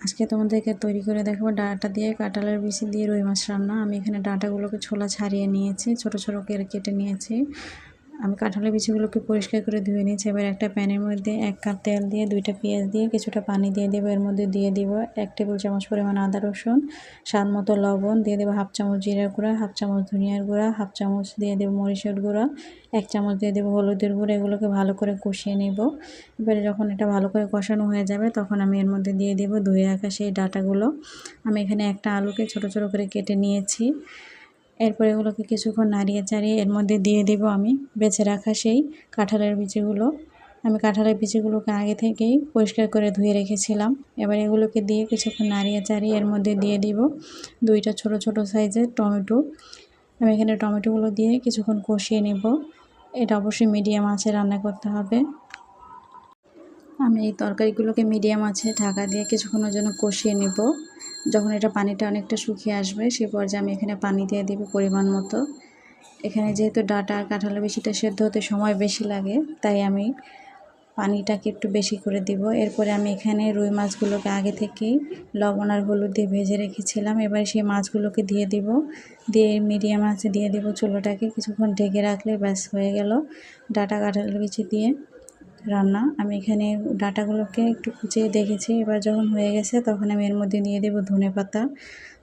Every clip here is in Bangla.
আজকে তোমাদেরকে তৈরি করে দেখাবো ডাঁটা দিয়ে কাঁঠালের বিচি দিয়ে রুই মাছ রান্না। আমি এখানে ডাঁটাগুলোকে ছোলা ছাড়িয়ে নিয়েছি, ছোট ছোট করে কেটে নিয়েছি। আমি কাঁঠালের বিচিগুলোকে পরিষ্কার করে ধুয়ে নিয়েছি। এবার একটা প্যানের মধ্যে 1 কাপ তেল দিয়ে 2টা পেঁয়াজ দিয়ে কিছুটা পানি দিয়ে দেবো। এর মধ্যে দিয়ে দিব 1 টেবিল চামচ পরিমাণ আদা রসুন, স্বাদ মতো লবণ, দিয়ে দেবো 1/2 চামচ জিরার গুঁড়া, 1/2 চামচ ধনিয়ার গুঁড়া, 1/2 চামচ দিয়ে দেবো মরিচের গুঁড়া, 1 চামচ দিয়ে দেবো হলুদের গুঁড়া। এগুলোকে ভালো করে কষিয়ে নেব। এবারে যখন এটা ভালো করে কষানো হয়ে যাবে তখন আমি এর মধ্যে দিয়ে দেবো ধুয়ে রাখা সেই ডাঁটাগুলো। আমি এখানে একটা আলুকে ছোট ছোট করে কেটে নিয়েছি। এরপর এগুলোকে কিছুক্ষণ নাড়িয়ে চাড়িয়ে এর মধ্যে দিয়ে দেবো আমি বেছে রাখা সেই কাঁঠালের বিচিগুলো। আমি কাঁঠালের বিচিগুলোকে আগে থেকেই পরিষ্কার করে ধুয়ে রেখেছিলাম। এবার এগুলোকে দিয়ে কিছুক্ষণ নাড়িয়ে চাড়িয়ে এর মধ্যে দিয়ে দিব 2টা ছোট ছোট সাইজের টমেটো। আমি এখানে টমেটোগুলো দিয়ে কিছুক্ষণ কষিয়ে নেব। এটা অবশ্যই মিডিয়াম আঁচে রান্না করতে হবে। আমি এই তরকারিগুলোকে মিডিয়াম আঁচে ঢাকা দিয়ে কিছুক্ষণের জন্য কষিয়ে নেব। যখন এটা পানিটা অনেকটা শুকিয়ে আসবে সেই পর্যায়ে আমি এখানে পানি দিয়ে দিব পরিমাণ মতো। এখানে যেহেতু ডাঁটা আর কাঁঠালের বিচিটা সেদ্ধ হতে সময় বেশি লাগে, তাই আমি পানিটাকে একটু বেশি করে দিব। এরপরে আমি এখানে রুই মাছগুলোকে আগে থেকেই লবণ আর হলুদ দিয়ে ভেজে রেখেছিলাম। এবার সেই মাছগুলোকে দিয়ে দিব, দিয়ে মিডিয়াম আঁচে দিয়ে দিব চুলাটাকে। কিছুক্ষণ ঢেকে রাখলে ব্যাস হয়ে গেল ডাঁটা কাঁঠালের বিচি দিয়ে রান্না। আমি এখানে ডাঁটাগুলোকে একটু কুচিয়ে দেখেছি। এবার যখন হয়ে গেছে তখন আমি এর মধ্যে দিয়ে দেবো ধনেপাতা।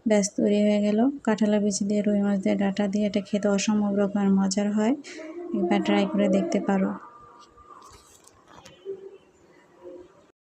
ব্যাস তৈরি হয়ে গেল কাঁঠালের বিচি দিয়ে রুই মাছ দিয়ে ডাঁটা দিয়ে। এটা খেতে অসম্ভব রকমের মজার হয়, একবার ট্রাই করে দেখতে পারো।